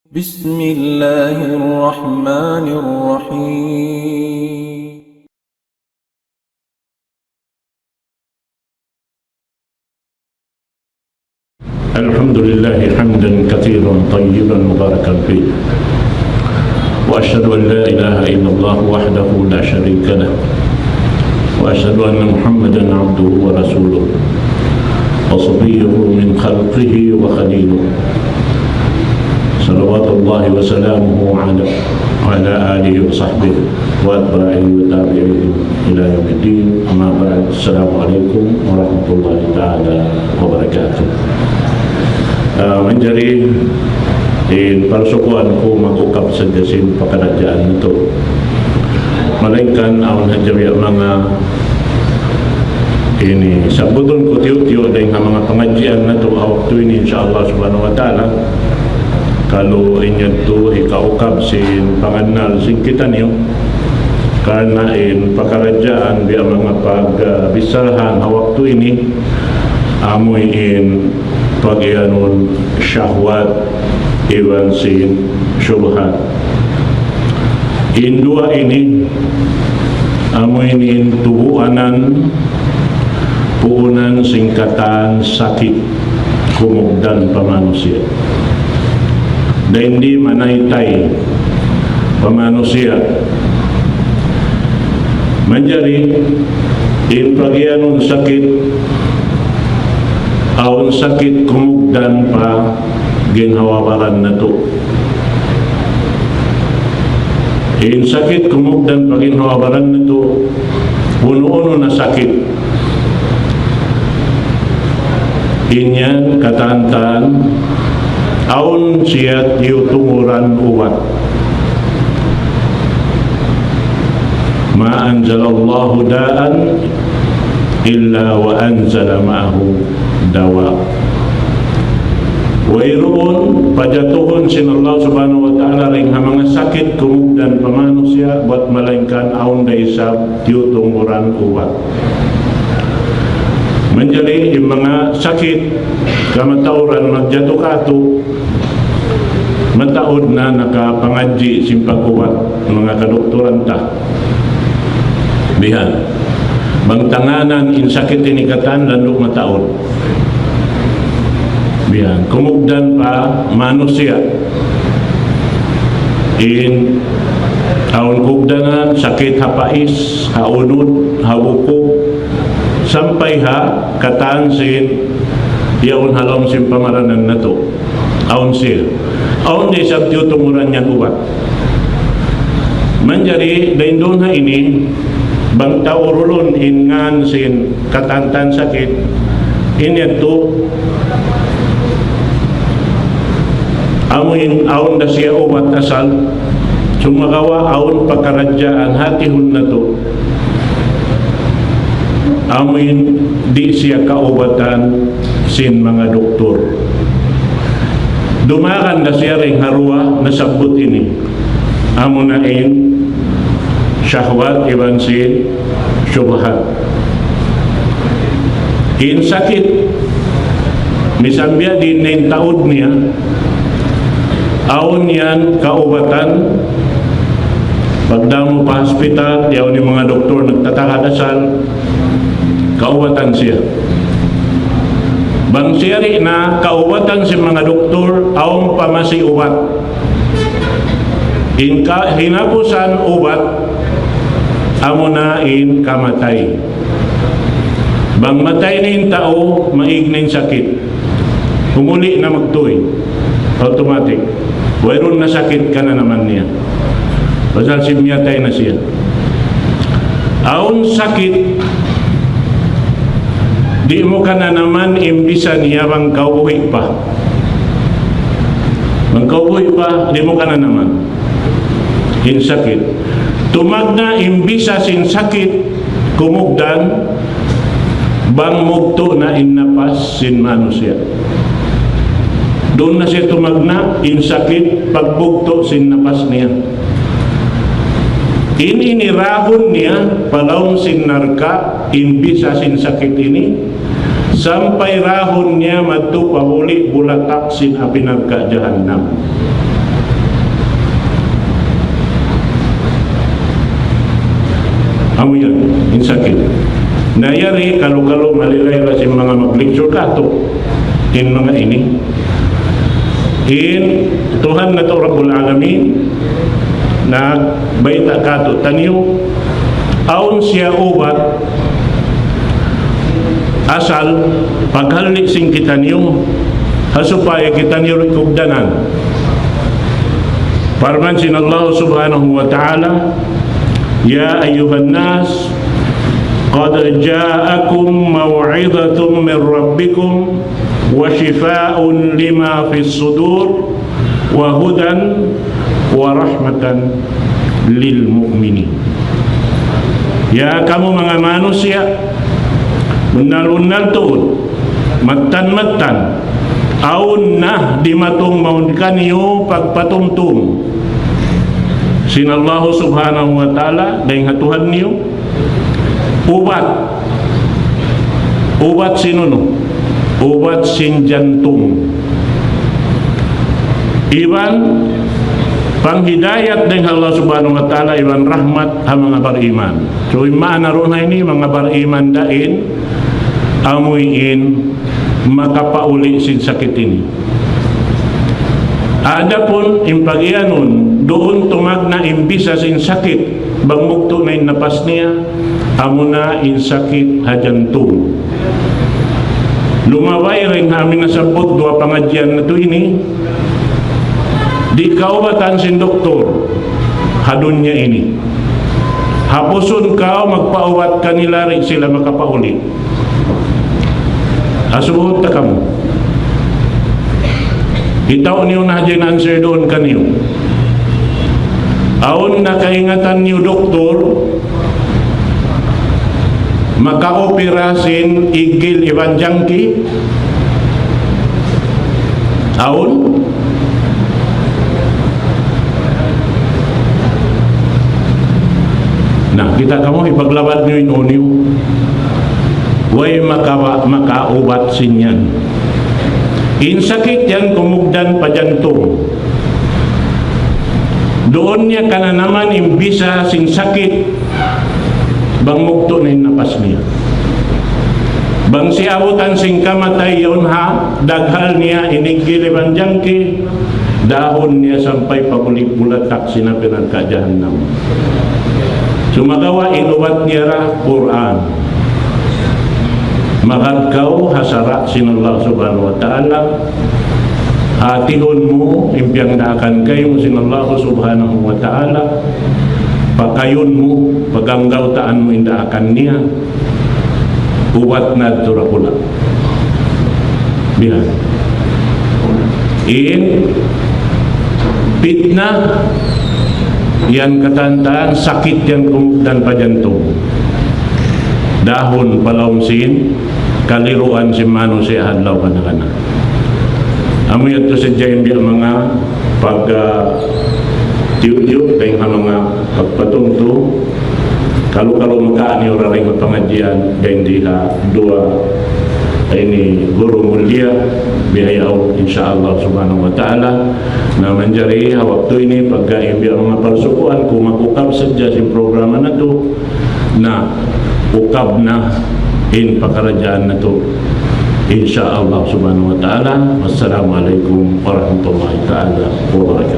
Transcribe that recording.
بسم الله الرحمن الرحيم الحمد لله حمدا كثيرا طيبا مباركا فيه، وأشهد أن لا إله إلا الله وحده لا شريك له، وأشهد أن محمدا عبده ورسوله وصفيه من خلقه وخليله، صلوات الله وسلامه على آله وصحبه وأتباعه وتابعيه إلى يوم الدين. أما بعد، السلام عليكم ورحمة الله تعالى وبركاته. Menjadi persukuan ko magukap sa jasin pakarajaan nito. Malaikan awan hajawya mga ini sabudon ko tiyo-tiyo dahil nga mga pengajian na ito awak ito ini insyaAllah subhanahu wa ta'ala. Kalau inyo ito ikaukap sin panganal sin kita niyo karena pakarajaan biya mga pagbisahan awak ito ini amoy pag-ianon syahwat iwan sin syubhat. Dua ini amoy tubuanan puunan singkatan sakit kumugdan pamanusia da hindi manaytay pamanusia. Menjadi pag-ianon sakit awan sakit kumugdan pa ginhawabaran na to. Sakit kumugdan pa ginhawabaran na to, uno-uno na sakit. Inyan katantan awan siya tumuran uwat. Ma anzalallahu da'an illa wa anzala ma'ahu dawa. Wairoon pajatuhon sin Allah subhanahu wa ta'ala ring mga sakit kumugdan pamanusia buat malangkan aun da isab tumuran uwat. Menjadi mga sakit kamatauran magjato kato mataod na nakapangadji simpagkuwat mga kadoktoran ta bihan bangtanganan sakit inikatan landok mataod bihan kumugdan pa manusia aun kugdanan sakit hapais haunod habuko sampai kataan sin yaon halom sin pamaranan na to aun siya aun di sab tumuran yan ubat. Menjadi daindon ini bang taurulun ingan sin katantan sakit ini to amuin aun da siya ubat asal sumagawa aun pakarajaan hatihun na to amin di siya kaubatan sin mga doktor. Dumakan na siya ring harwa na sabot ini amunain syahwat iban sin syubhat. Sakit misambia din na taod niya aun yan kaubatan pagdamo pa hospital yaw ni mga doktor nagtatakadasal kaubatan siya. Bang siyari na kaubatan si mga doktor awang pamasi ubat. Hinapusan ubat amo na kamatay. Bang matay ni tao maigning sakit. Humuli na magtuy. Automatic. Wayron na sakit ka na naman niya. Pasal simyatay na siya. Aun sakit di mo ka na naman imbisa niya bang kauwi pa. Bang kauwi pa, di mo ka na naman. Sakit. Tumag na imbisa sin sakit kumugdan bang mugto na napas sin manusia. Doon na siya tumagna sakit pagbugto sin napas niya. Inirahon niya palawang sin narka imbisa sin sakit ini Sampai rahon niya madto pahuli bulatak sin apinagka jahannam. Amo yan, insakit. Nayari, kalau malilayla si mga mag-lecture kato in mga ini. In Tuhan na to Rabbul Alamin na baita kato taniyo aun siya ubat asal paghalni sing kita niyo hasupaya kita niyo ikugdanan. Parman sin Allah subhanahu wa ta'ala, Ya ayuhan nas qad ja'akum maw'idhatun min rabbikum wa shifaa'un lima fis sudur wa hudan wa rahmatan lil mu'minin. Ya kamu mga manusia, unal-unal tuon, matan-matan, aun na di matong maun kanyo pagpatumtum. Sinallahu subhanahu wa ta'ala dahil hatuhan niyo ubat sinuno, ubat sin jantung, iban panghidayat dahil Allah subhanahu wa ta'ala, iban rahmat ang mga bariman. So imaan naroon na ini mga bariman dain amuyin makapauli sin sakit ini. Ada pun impagyanon doon tumag na imbisa sin sakit bangmukto na napas niya amo na in sakit hajantung. Lumaway rin namin nasabot dua pangadyan na to ini di kaubatan sin doktor hadun niya ini hapuson kao magpaubat kanila rin sila makapauli. Asubuhot ta kamo itaw niyo na dyan answer doon kaniyo. Aon na kaingatan niyo doktor, makaoperasin igil ibanjangki. Aon? Nah, kita kamu ipaglabat niyo yung uniyo. Way makaubat sinyan. Insakit yan kumugdan pa jantung. Doon niya kana naman imbisa sing sakit bang mukto na napas niya. Bang siabutan sing kamatay yon ha daghal niya inigiliban jangki dahon niya sampai pabulik-bulatak sinapinan ka jahannam. Sumagawa inubat niya ra Quran. Makadkaw hasara sinallah subhanahu wa ta'ala atihon mo impyang daakan kayo sinallah subhanahu wa ta'ala pakayon mo paganggaw taan mo indaakan niya ubat na turakula bihan in fitnah yan katantaan sakit yan kumugdan pa jantung dahon palawmsin kaliruan si mano si hadlaw kana-kana. Amo yato sa dyan biya mga pag tiyut-tiyut kayong mga pagpatungto kalu-kalu makaani ora rin pangadyan kayong diha dua ini guru mulia bihayaw insyaallah subhanahu wa ta'ala na manjari waktu ini pagkain biya mga parsukuan kung makukab sadya si programa na to na ukab na in pakarajaan na to insyaallah subhanahu wa ta'ala. Wassalamualaikum warahmatullahi ta'ala wabarakatuh.